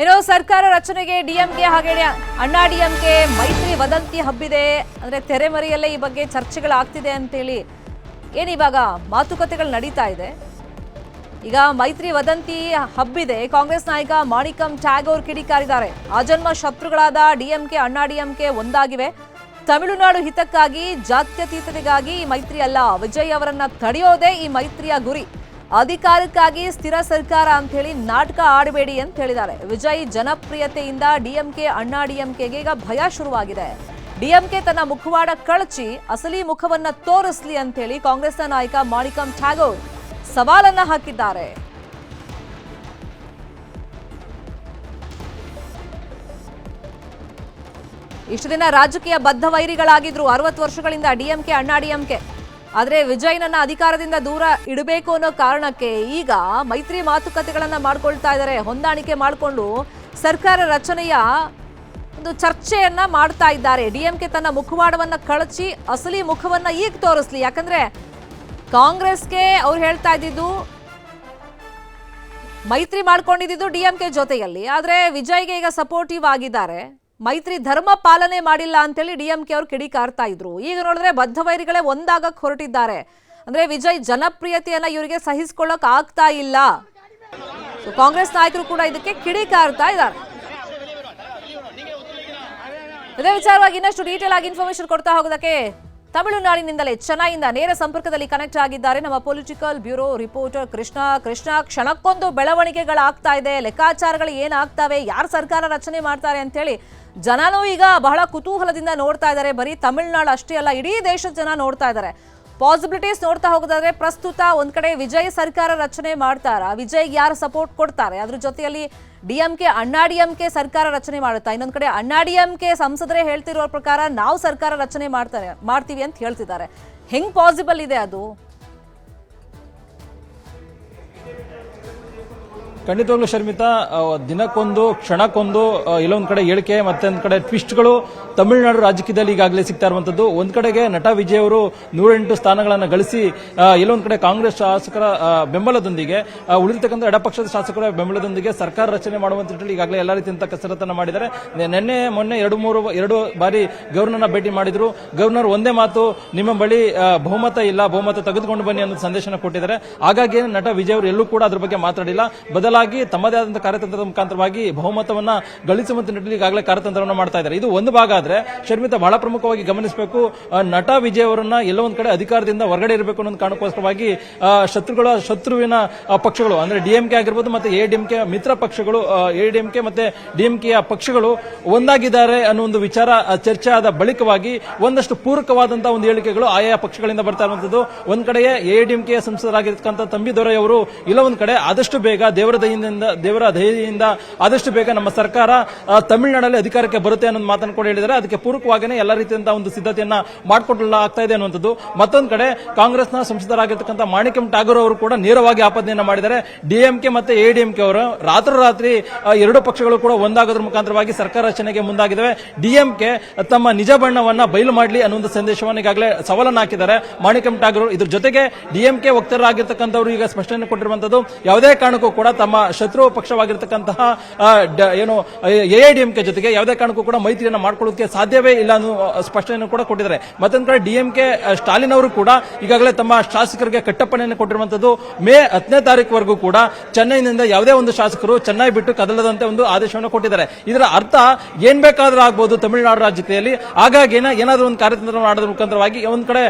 ಏನೋ ಸರ್ಕಾರ ರಚನೆಗೆ ಡಿಎಂಕೆ ಹಾಗೆ ಅಣ್ಣಾ ಡಿಎಂಕೆ ಮೈತ್ರಿ ವದಂತಿ ಹಬ್ಬಿದೆ ಅಂದ್ರೆ ತೆರೆಮರೆಯಲ್ಲೇ ಈ ಬಗ್ಗೆ ಚರ್ಚೆಗಳಾಗ್ತಿದೆ ಅಂತೇಳಿ ಏನಿವಾಗ ಮಾತುಕತೆಗಳು ನಡೀತಾ ಇದೆ. ಈಗ ಮೈತ್ರಿ ವದಂತಿ ಹಬ್ಬಿದೆ. ಕಾಂಗ್ರೆಸ್ ನಾಯಕ ಮಾಣಿಕಂ ಠಾಗೋರ್ ಕಿಡಿಕಾರಿದ್ದಾರೆ. ಆಜನ್ಮ ಶತ್ರುಗಳಾದ ಡಿಎಂಕೆ ಅಣ್ಣಾ ಡಿಎಂಕೆ ಒಂದಾಗಿವೆ. ತಮಿಳುನಾಡು ಹಿತಕ್ಕಾಗಿ ಜಾತ್ಯತೀತತೆಗಾಗಿ ಈ ಮೈತ್ರಿ ಅಲ್ಲ, ವಿಜಯ್ ಅವರನ್ನ ತಡೆಯೋದೇ ಈ ಮೈತ್ರಿಯ ಗುರಿ. ಅಧಿಕಾರಕ್ಕಾಗಿ ಸ್ಥಿರ ಸರ್ಕಾರ ಅಂತ ಹೇಳಿ ನಾಟಕ ಆಡಬೇಡಿ ಅಂತ ಹೇಳಿದ್ದಾರೆ. ವಿಜಯ್ ಜನಪ್ರಿಯತೆಯಿಂದ ಡಿಎಂಕೆ ಅಣ್ಣಾ ಡಿಎಂಕೆಗೆ ಈಗ ಭಯ ಶುರುವಾಗಿದೆ. ಡಿಎಂಕೆ ತನ್ನ ಮುಖವಾಡ ಕಳಚಿ ಅಸಲಿ ಮುಖವನ್ನ ತೋರಿಸಲಿ ಅಂತ ಹೇಳಿ ಕಾಂಗ್ರೆಸ್ನ ನಾಯಕ ಮಾಣಿಕಂ ಠಾಗೋರ್ ಸವಾಲನ್ನ ಹಾಕಿದ್ದಾರೆ. ಇಷ್ಟು ದಿನ ರಾಜಕೀಯ ಬದ್ಧ ವೈರಿಗಳಾಗಿದ್ರು 60 ವರ್ಷಗಳಿಂದ ಡಿಎಂಕೆ ಅಣ್ಣಾ ಡಿಎಂಕೆ. ಆದ್ರೆ ವಿಜಯ್ನನ್ನ ಅಧಿಕಾರದಿಂದ ದೂರ ಇಡಬೇಕು ಅನ್ನೋ ಕಾರಣಕ್ಕೆ ಈಗ ಮೈತ್ರಿ ಮಾತುಕತೆಗಳನ್ನ ಮಾಡ್ಕೊಳ್ತಾ ಇದ್ದಾರೆ. ಹೊಂದಾಣಿಕೆ ಮಾಡಿಕೊಂಡು ಸರ್ಕಾರ ರಚನೆಯ ಒಂದು ಚರ್ಚೆಯನ್ನ ಮಾಡ್ತಾ ಇದ್ದಾರೆ. ಡಿಎಂಕೆ ತನ್ನ ಮುಖವಾಡವನ್ನ ಕಳಚಿ ಅಸಲಿ ಮುಖವನ್ನ ಈಗ ತೋರಿಸ್ಲಿ. ಯಾಕಂದ್ರೆ ಕಾಂಗ್ರೆಸ್ಗೆ ಅವ್ರು ಹೇಳ್ತಾ ಇದ್ದಿದ್ದು ಮೈತ್ರಿ ಮಾಡ್ಕೊಂಡಿದ್ದು ಡಿಎಂಕೆ ಜೊತೆಯಲ್ಲಿ, ಆದ್ರೆ ವಿಜಯ್ಗೆ ಈಗ ಸಪೋರ್ಟಿವ್ ಆಗಿದ್ದಾರೆ. ಮೈತ್ರಿ ಧರ್ಮ ಪಾಲನೆ ಮಾಡಿಲ್ಲ ಅಂತೇಳಿ ಡಿಎಂಕೆ ಅವರು ಕಿಡಿಕಾರ್ತಾ ಇದ್ರು. ಈಗ ನೋಡಿದ್ರೆ ಬದ್ಧ ವೈರಿಗಳೇ ಒಂದಾಗಕ್ಕೆ ಹೊರಟಿದ್ದಾರೆ. ಅಂದ್ರೆ ವಿಜಯ್ ಜನಪ್ರಿಯತೆಯನ್ನ ಇವರಿಗೆ ಸಹಿಸಿಕೊಳ್ಳಕ್ ಆಗ್ತಾ ಇಲ್ಲ. ಕಾಂಗ್ರೆಸ್ ನಾಯಕರು ಕೂಡ ಇದಕ್ಕೆ ಕಿಡಿಕಾರ್ತಾ ಇದ್ದಾರೆ. ಇದೇ ವಿಚಾರವಾಗಿ ಇನ್ನಷ್ಟು ಡೀಟೇಲ್ ಆಗಿ ಇನ್ಫಾರ್ಮೇಶನ್ ಕೊಡ್ತಾ ಹೋಗೋದಕ್ಕೆ ತಮಿಳುನಾಡಿನಿಂದಲೇ ಚೆನ್ನೈಯಿಂದ ನೇರ ಸಂಪರ್ಕದಲ್ಲಿ ಕನೆಕ್ಟ್ ಆಗಿದ್ದಾರೆ ನಮ್ಮ ಪೊಲಿಟಿಕಲ್ ಬ್ಯೂರೋ ರಿಪೋರ್ಟರ್ ಕೃಷ್ಣ. ಕ್ಷಣಕ್ಕೊಂದು ಬೆಳವಣಿಗೆಗಳಾಗ್ತಾ ಇದೆ, ಲೆಕ್ಕಾಚಾರಗಳು ಏನಾಗ್ತವೆ, ಯಾರು ಸರ್ಕಾರ ರಚನೆ ಮಾಡ್ತಾರೆ ಅಂತ ಹೇಳಿ ಜನನೂ ಈಗ ಬಹಳ ಕುತೂಹಲದಿಂದ ನೋಡ್ತಾ ಇದ್ದಾರೆ. ಬರೀ ತಮಿಳುನಾಡು ಅಷ್ಟೇ ಅಲ್ಲ, ಇಡೀ ದೇಶದ ಜನ ನೋಡ್ತಾ ಇದ್ದಾರೆ. ಪಾಸಿಬಿಲಿಟೀಸ್ ನೋಡ್ತಾ ಹೋಗೋದಾದ್ರೆ ಪ್ರಸ್ತುತ ಒಂದ್ ಕಡೆ ವಿಜಯ್ ಸರ್ಕಾರ ರಚನೆ ಮಾಡ್ತಾರ, ವಿಜಯ್ಗೆ ಯಾರು ಸಪೋರ್ಟ್ ಕೊಡ್ತಾರೆ, ಅದ್ರ ಜೊತೆಯಲ್ಲಿ ಡಿಎಂಕೆ ಅಣ್ಣಾ ಡಿಎಂಕೆ ಸರ್ಕಾರ ರಚನೆ ಮಾಡುತ್ತಾ, ಇನ್ನೊಂದ್ ಕಡೆ ಅಣ್ಣಾ ಡಿಎಂಕೆ ಸಂಸದರೇ ಹೇಳ್ತಿರೋ ಪ್ರಕಾರ ನಾವು ಸರ್ಕಾರ ರಚನೆ ಮಾಡ್ತೀವಿ ಅಂತ ಹೇಳ್ತಿದ್ದಾರೆ. ಹೆಂಗ್ ಪಾಸಿಬಲ್ ಇದೆ ಅದು? ಖಂಡಿತವಾಗ್ಲೂ ಶರ್ಮಿತಾ, ದಿನಕ್ಕೊಂದು ಕ್ಷಣಕ್ಕೊಂದು ಇಲ್ಲೊಂದ್ ಕಡೆ ಹೇಳಿಕೆ ಮತ್ತೊಂದ್ ಕಡೆ ಟ್ವಿಸ್ಟ್ಗಳು ತಮಿಳುನಾಡು ರಾಜಕೀಯದಲ್ಲಿ ಈಗಾಗಲೇ ಸಿಗ್ತಾ ಇರುವಂತದ್ದು. ಒಂದ್ ಕಡೆಗೆ ನಟ ವಿಜಯ್ ಅವರು 108 ಸ್ಥಾನಗಳನ್ನು ಗಳಿಸಿ ಇಲ್ಲೊಂದ್ ಕಡೆ ಕಾಂಗ್ರೆಸ್ ಶಾಸಕರ ಬೆಂಬಲದೊಂದಿಗೆ ಉಳಿದಿರ್ತಕ್ಕಂಥ ಎಡಪಕ್ಷದ ಶಾಸಕರ ಬೆಂಬಲದೊಂದಿಗೆ ಸರ್ಕಾರ ರಚನೆ ಮಾಡುವಂತ ಈಗಾಗಲೇ ಎಲ್ಲಾ ರೀತಿಯಂತ ಕಸರತ್ತನ್ನ ಮಾಡಿದ್ದಾರೆ. ನಿನ್ನೆ ಮೊನ್ನೆ ಎರಡು ಬಾರಿ ಗವರ್ನರ್ನ ಭೇಟಿ ಮಾಡಿದ್ರು. ಗವರ್ನರ್ ಒಂದೇ ಮಾತು, ನಿಮ್ಮ ಬಳಿ ಬಹುಮತ ಇಲ್ಲ, ಬಹುಮತ ತೆಗೆದುಕೊಂಡು ಬನ್ನಿ ಅನ್ನೋ ಸಂದೇಶನ ಕೊಟ್ಟಿದ್ದಾರೆ. ಹಾಗಾಗಿ ನಟ ವಿಜಯ್ ಅವರು ಎಲ್ಲೂ ಕೂಡ ಅದ್ರ ಬಗ್ಗೆ ಮಾತಾಡಿಲ್ಲ. ಬದಲಾಗಿ ತಮ್ಮದೇ ಆದಂತಹ ಕಾರ್ಯತಂತ್ರದ ಮುಖಾಂತರವಾಗಿ ಬಹುಮತವನ್ನ ಗಳಿಸುವಂತ ನಿಟ್ಟಿನಲ್ಲಿ ಈಗಾಗಲೇ ಕಾರ್ಯತಂತ್ರವನ್ನು ಮಾಡ್ತಾ ಇದ್ದಾರೆ. ಇದು ಒಂದು ಭಾಗ ಆದ್ರೆ ಶರ್ಮಿತಾ, ಬಹಳ ಪ್ರಮುಖವಾಗಿ ಗಮನಿಸಬೇಕು, ನಟ ವಿಜಯ್ ಅವರನ್ನ ಎಲ್ಲೋ ಒಂದ್ ಕಡೆ ಅಧಿಕಾರದಿಂದ ಹೊರಗಡೆ ಇರಬೇಕು ಅನ್ನೋ ಕಾರಣಕ್ಕೋಸ್ಕರವಾಗಿ ಶತ್ರುವಿನ ಪಕ್ಷಗಳು ಅಂದ್ರೆ ಡಿಎಂಕೆ ಆಗಿರ್ಬೋದು ಮತ್ತೆ ಎಡಿಎಂಕೆ ಮಿತ್ರ ಪಕ್ಷಗಳು, ಎಡಿಎಂಕೆ ಮತ್ತೆ ಡಿಎಂಕೆಯ ಪಕ್ಷಗಳು ಒಂದಾಗಿದ್ದಾರೆ ಅನ್ನೋ ಒಂದು ವಿಚಾರ ಚರ್ಚೆ ಆದ ಬಳಿಕವಾಗಿ ಒಂದಷ್ಟು ಪೂರಕವಾದಂತಹ ಒಂದು ಹೇಳಿಕೆಗಳು ಆಯಾ ಪಕ್ಷಗಳಿಂದ ಬರ್ತಾ ಇರುವಂತದ್ದು. ಒಂದ್ ಕಡೆ ಎಡಿಎಂಕೆಯ ಸಂಸದರಾಗಿರ್ತಕ್ಕಂಥ ತಂಬಿ ದೊರೈ ಅವರು ಇಲ್ಲ ಒಂದ್ ಕಡೆ ಆದಷ್ಟು ಬೇಗ ದೇವರ ದಯೆಯಿಂದ ಆದಷ್ಟು ಬೇಗ ನಮ್ಮ ಸರ್ಕಾರ ತಮಿಳುನಾಡಲ್ಲಿ ಅಧಿಕಾರಕ್ಕೆ ಬರುತ್ತೆ ಅನ್ನೋ ಮಾತನ್ನು ಕೂಡ ಹೇಳಿದ್ದಾರೆ. ಅದಕ್ಕೆ ಪೂರಕವಾಗಿಯೇ ಎಲ್ಲ ರೀತಿಯಂತಹ ಒಂದು ಸಿದ್ಧತೆಯನ್ನ ಮಾಡಿಕೊಳ್ಳಲಾಗ್ತಾ ಇದೆ ಅನ್ನುವಂಥದ್ದು. ಮತ್ತೊಂದು ಕಡೆ ಕಾಂಗ್ರೆಸ್ನ ಸಂಸದರಾಗಿರ್ತಕ್ಕಂಥ ಮಾಣಿಕಂ ಠಾಗೋರ್ ಅವರು ಕೂಡ ನೇರವಾಗಿ ಆಪಾದನೆಯನ್ನ ಮಾಡಿದ್ದಾರೆ. ಡಿಎಂಕೆ ಮತ್ತೆ ಎಡಿಎಂಕೆ ಅವರು ರಾತ್ರೋರಾತ್ರಿ ಎರಡು ಪಕ್ಷಗಳು ಕೂಡ ಒಂದಾಗೋದ್ರ ಮುಖಾಂತರವಾಗಿ ಸರ್ಕಾರ ರಚನೆಗೆ ಮುಂದಾಗಿದ್ದಾವೆ. ಡಿಎಂಕೆ ತಮ್ಮ ನಿಜ ಬಣ್ಣವನ್ನ ಬಯಲು ಮಾಡಲಿ ಅನ್ನೋ ಸಂದೇಶವನ್ನು ಈಗಾಗಲೇ ಸವಾಲನ್ನು ಹಾಕಿದ್ದಾರೆ ಮಾಣಿಕಂ ಠಾಗೋರ್. ಇದ್ರ ಜೊತೆಗೆ ಡಿಎಂಕೆ ವಕ್ತಾರರಾಗಿರ್ತಕ್ಕಂಥವರು ಈಗ ಸ್ಪಷ್ಟನೆ ಕೊಟ್ಟಿರುವಂತದ್ದು, ಯಾವುದೇ ಕಾರಣಕ್ಕೂ ಕೂಡ ತಮ್ಮ ಶತ್ರು ಪಕ್ಷವಾಗಿರ್ತಕ್ಕಂತಹ ಏನು ಎಐಡಿಎಂಕೆ ಜೊತೆಗೆ ಯಾವುದೇ ಕಾರಣಕ್ಕೂ ಕೂಡ ಮೈತ್ರಿಯನ್ನು ಮಾಡ್ಕೊಳ್ಳೋಕೆ ಸಾಧ್ಯವೇ ಇಲ್ಲ ಅನ್ನೋ ಸ್ಪಷ್ಟನೆಯನ್ನು ಕೂಡ ಕೊಟ್ಟಿದ್ದಾರೆ. ಮತ್ತೊಂದು ಕಡೆ ಡಿಎಂಕೆ ಸ್ಟಾಲಿನ್ ಅವರು ಕೂಡ ಈಗಾಗಲೇ ತಮ್ಮ ಶಾಸಕರಿಗೆ ಕಟ್ಟಪ್ಪಣೆಯನ್ನು ಕೊಟ್ಟಿರುವಂತದ್ದು. ಮೇ 10ನೇ ತಾರೀಕುವರೆಗೂ ಕೂಡ ಚೆನ್ನೈನಿಂದ ಯಾವುದೇ ಒಂದು ಶಾಸಕರು ಚೆನ್ನೈ ಬಿಟ್ಟು ಕದಲದಂತೆ ಒಂದು ಆದೇಶವನ್ನು ಕೊಟ್ಟಿದ್ದಾರೆ. ಇದರ ಅರ್ಥ ಏನ್ ಬೇಕಾದ್ರೂ ಆಗ್ಬಹುದು ತಮಿಳುನಾಡು ರಾಜಕೀಯದಲ್ಲಿ. ಹಾಗಾಗಿ ಏನಾದ್ರೂ ಒಂದು ಕಾರ್ಯತಂತ್ರ ಮಾಡೋದ್ರ ಮುಖಾಂತರವಾಗಿ ಒಂದ್ ಕಡೆ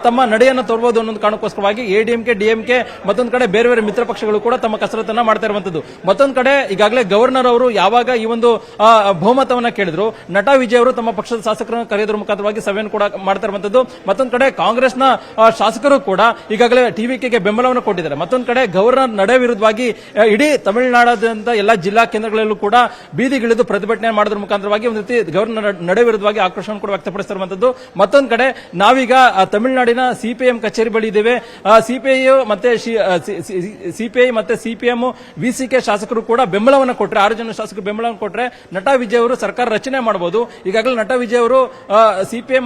ತಮ್ಮ ನಡೆಯನ್ನು ತೋರ್ಬೋದು ಅನ್ನೋ ಕಾರಣಕ್ಕೋಸ್ಕರವಾಗಿ ಎಡಿಎಂಕೆ ಡಿಎಂಕೆ ಮತ್ತೊಂದು ಕಡೆ ಬೇರೆ ಬೇರೆ ಮಿತ್ರ ಪಕ್ಷಗಳು ಕೂಡ ತಮ್ಮ ಕಸರತ್ತನ್ನ ಮಾಡ್ತಾ ಇರುವಂತದ್ದು. ಮತ್ತೊಂದು ಕಡೆ ಈಗಾಗಲೇ ಗವರ್ನರ್ ಅವರು ಯಾವಾಗ ಈ ಒಂದು ಬಹುಮತವನ್ನ ಕೇಳಿದ್ರು, ನಟ ವಿಜಯ್ ಅವರು ತಮ್ಮ ಪಕ್ಷದ ಶಾಸಕರನ್ನು ಕರೆಯೋದ್ರ ಮುಖಾಂತರವಾಗಿ ಸಭೆಯನ್ನು ಕೂಡ ಮಾಡ್ತಾ ಇರುವಂತದ್ದು. ಮತ್ತೊಂದು ಕಡೆ ಕಾಂಗ್ರೆಸ್ನ ಶಾಸಕರು ಕೂಡ ಈಗಾಗಲೇ ಟಿವಿಕೆಗೆ ಬೆಂಬಲವನ್ನು ಕೊಟ್ಟಿದ್ದಾರೆ. ಮತ್ತೊಂದು ಕಡೆ ಗವರ್ನರ್ ನಡೆ ವಿರುದ್ಧವಾಗಿ ಇಡೀ ತಮಿಳುನಾಡಾದ್ಯಂತ ಎಲ್ಲಾ ಜಿಲ್ಲಾ ಕೇಂದ್ರಗಳಲ್ಲೂ ಕೂಡ ಬೀದಿಗಿಳಿದು ಪ್ರತಿಭಟನೆ ಮಾಡೋದ್ರ ಮುಖಾಂತರವಾಗಿ ಒಂದು ರೀತಿ ಗವರ್ನರ್ ನಡೆ ವಿರುದ್ಧವಾಗಿ ಆಕ್ರೋಶವನ್ನು ಕೂಡ ವ್ಯಕ್ತಪಡಿಸಿರುವಂತದ್ದು. ಮತ್ತೊಂದು ಕಡೆ ನಾವೀಗ ತಮಿಳುನಾಡಿನ ಸಿಪಿಎಂ ಕಚೇರಿ ಬಳಿ ಇದ್ದೇವೆ. ಸಿಪಿಐ ಮತ್ತೆ ಸಿಪಿಎಂ ವಿಸಿಕೆ ಶಾಸಕರು ಕೂಡ ಬೆಂಬಲವನ್ನು ಕೊಟ್ರೆ, 6 ಜನ ಶಾಸಕರು ಬೆಂಬಲವನ್ನು ಕೊಟ್ರೆ ನಟ ವಿಜಯ್ ಅವರು ಸರ್ಕಾರ ರಚನೆ ಮಾಡಬಹುದು. ಈಗಾಗಲೇ ನಟ ವಿಜಯ್ ಅವರು ಸಿಪಿಎಂ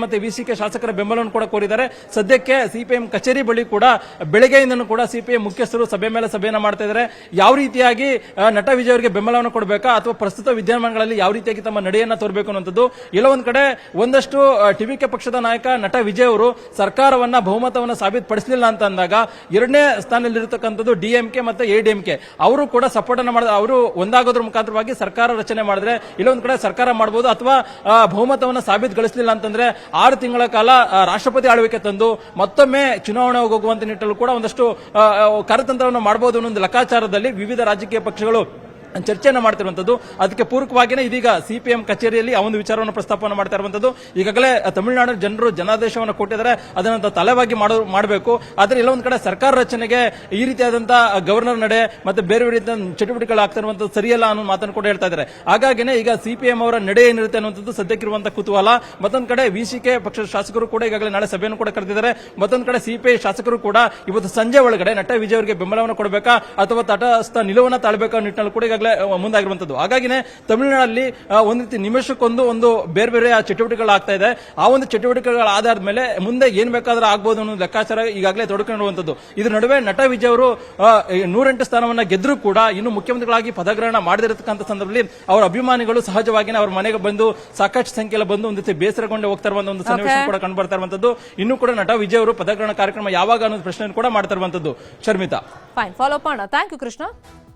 ಮತ್ತೆ ವಿಸಿಕೆ ಶಾಸಕರ ಬೆಂಬಲವನ್ನು ಕೂಡ ಕೋರಿದ್ದಾರೆ. ಸದ್ಯಕ್ಕೆ ಸಿಪಿಎಂ ಕಚೇರಿ ಬಳಿ ಕೂಡ ಬೆಳಗ್ಗೆಯಿಂದನೂ ಕೂಡ ಸಿಪಿಎಂ ಮುಖ್ಯಸ್ಥರು ಸಭೆ ಮೇಲೆ ಸಭೆಯನ್ನ ಮಾಡ್ತಾ ಇದ್ದಾರೆ. ಯಾವ ರೀತಿಯಾಗಿ ನಟ ವಿಜಯ್ ಅವರಿಗೆ ಬೆಂಬಲವನ್ನು ಕೊಡಬೇಕಾ ಅಥವಾ ಪ್ರಸ್ತುತ ವಿದ್ಯಮಾನಗಳಲ್ಲಿ ಯಾವ ರೀತಿಯಾಗಿ ತಮ್ಮ ನಡೆಯನ್ನ ತೋರಬೇಕು ಅನ್ನುವಂಥದ್ದು. ಎಲ್ಲೋ ಒಂದ್ ಕಡೆ ಒಂದಷ್ಟು ಟಿವಿಕೆ ಪಕ್ಷದ ನಾಯಕ ನಟ ವಿಜಯ್ ಅವರು ಸರ್ಕಾರವನ್ನ ಬಹುಮತವನ್ನ ಸಾಬೀತುಪಡಿಸಲಿಲ್ಲ ಅಂತ ಅಂದಾಗ ಎರಡನೇ ಸ್ಥಾನದಲ್ಲಿರತಕ್ಕಂಥದ್ದು ಡಿಎಂಕೆ ಮತ್ತೆ ಎಡಿಎಂಕೆ ಅವರು ಕೂಡ ಸಪೋರ್ಟ್ ಅನ್ನ ಮಾಡಿದ, ಅವರು ಒಂದಾಗೋದ್ರ ಮುಖಾಂತರವಾಗಿ ಸರ್ಕಾರ ರಚನೆ ಮಾಡಿದ್ರೆ ಇಲ್ಲೊಂದ್ ಕಡೆ ಸರ್ಕಾರ ಮಾಡಬಹುದು. ಅಥವಾ ಬಹುಮತವನ್ನ ಸಾಬೀತುಗೊಳಿಸಲಿಲ್ಲ ಅಂತಂದ್ರೆ 6 ತಿಂಗಳ ಕಾಲ ರಾಷ್ಟ್ರಪತಿ ಆಳ್ವಿಕೆ ತಂದು ಮತ್ತೊಮ್ಮೆ ಚುನಾವಣೆ ಹೋಗುವಂತ ನಿಟ್ಟಲ್ಲಿ ಕೂಡ ಒಂದಷ್ಟು ಕಾರ್ಯತಂತ್ರವನ್ನು ಮಾಡಬಹುದು ಅನ್ನೋ ಒಂದು ಲೆಕ್ಕಾಚಾರದಲ್ಲಿ ವಿವಿಧ ರಾಜಕೀಯ ಪಕ್ಷಗಳು ಚರ್ಚೆಯನ್ನು ಮಾಡ್ತಿರುವಂತದ್ದು. ಅದಕ್ಕೆ ಪೂರಕವಾಗಿಯೇ ಇದೀಗ ಸಿಪಿಎಂ ಕಚೇರಿಯಲ್ಲಿ ಆ ಒಂದು ವಿಚಾರವನ್ನು ಪ್ರಸ್ತಾಪವನ್ನು ಮಾಡ್ತಾ ಇರುವಂತದ್ದು. ಈಗಾಗಲೇ ತಮಿಳುನಾಡಿನ ಜನರು ಜನಾದೇಶವನ್ನು ಕೊಟ್ಟಿದ್ದಾರೆ, ಅದನ್ನ ತಲೆವಾಗಿ ಮಾಡಬೇಕು. ಆದ್ರೆ ಎಲ್ಲೊಂದ್ ಕಡೆ ಸರ್ಕಾರ ರಚನೆಗೆ ಈ ರೀತಿಯಾದಂತಹ ಗವರ್ನರ್ ನಡೆ ಮತ್ತೆ ಬೇರೆ ರೀತಿಯ ಚಟುವಟಿಕೆಗಳಾಗ್ತಾ ಇರುವಂತದ್ದು ಸರಿಯಲ್ಲ ಅನ್ನೋ ಮಾತನ್ನು ಕೂಡ ಹೇಳ್ತಾ ಇದ್ದಾರೆ. ಹಾಗಾಗಿನೇ ಈಗ ಸಿಪಿಎಂ ಅವರ ನಡೆ ಏನಿರುತ್ತೆ ಅನ್ನುವಂಥದ್ದು ಸದ್ಯಕ್ಕಿರುವಂತಹ ಕುತೂಹಲ. ಮತ್ತೊಂದ್ ಕಡೆ ವಿಸಿಕೆ ಪಕ್ಷದ ಶಾಸಕರು ಕೂಡ ಈಗಾಗಲೇ ನಾಳೆ ಸಭೆಯನ್ನು ಕೂಡ ಕರೆದಿದ್ದಾರೆ. ಮತ್ತೊಂದ್ ಕಡೆ ಸಿಪಿಐ ಶಾಸಕರು ಕೂಡ ಇವತ್ತು ಸಂಜೆ ಒಳಗಡೆ ನಟ ವಿಜಯ್ ಅವರಿಗೆ ಬೆಂಬಲವನ್ನು ಕೊಡಬೇಕಾ ಅಥವಾ ತಟಸ್ಥ ನಿಲುವನ್ನು ತಾಳಬೇಕಾ ನಿಟ್ಟಿನಲ್ಲಿ ಕೂಡ ಈಗಾಗಲೇ ಮುಂದಾಗಿರುವಂತದ್ದು. ಹಾಗಾಗಿನೇ ತಮಿಳುನಾಡಲ್ಲಿ ಒಂದು ರೀತಿ ನಿಮಿಷಕ್ಕೊಂದು ಬೇರೆ ಬೇರೆ ಚಟುವಟಿಕೆಗಳಾಗ್ತಾ ಇದೆ. ಆ ಒಂದು ಚಟುವಟಿಕೆಗಳ ಆಧಾರದ ಮೇಲೆ ಮುಂದೆ ಏನ್ ಬೇಕಾದ್ರೂ ಆಗ್ಬಹುದು ಅನ್ನೋ ಲೆಕ್ಕಾಚಾರ ಈಗಾಗಲೇ ತೊಡಕೊಂಡಿರುವಂತದ್ದು. ಇದ್ರ ನಡುವೆ ನಟ ವಿಜಯ್ ಅವರು 108 ಸ್ಥಾನವನ್ನ ಗೆದ್ದರೂ ಕೂಡ ಇನ್ನು ಮುಖ್ಯಮಂತ್ರಿಗಳಾಗಿ ಪದಗ್ರಹಣ ಮಾಡದಿರತಕ್ಕಂಥ ಸಂದರ್ಭದಲ್ಲಿ ಅವರ ಅಭಿಮಾನಿಗಳು ಸಹಜವಾಗಿ ಅವರ ಮನೆಗೆ ಬಂದು ಸಾಕಷ್ಟು ಸಂಖ್ಯೆಯಲ್ಲಿ ಬಂದು ಒಂದು ರೀತಿ ಬೇಸರಗೊಂಡು ಹೋಗ್ತಾ ಇರುವಂತಹ ಒಂದು ಸನ್ನಿವೇಶ ಕೂಡ ಕಂಡು ಬರ್ತಾ ಇರುವಂತದ್ದು. ಇನ್ನು ಕೂಡ ನಟ ವಿಜಯ್ ಅವರು ಪದಗ್ರಹಣ ಕಾರ್ಯಕ್ರಮ ಯಾವಾಗ ಅನ್ನೋ ಪ್ರಶ್ನೆ ಕೂಡ ಮಾಡ್ತಾ ಇರುವಂತದ್ದು. ಶರ್ಮಿತಾ, ಫೈನ್, ಫಾಲೋ ಅಪ್ ಮಾಡೋಣ. Thank you Krishna.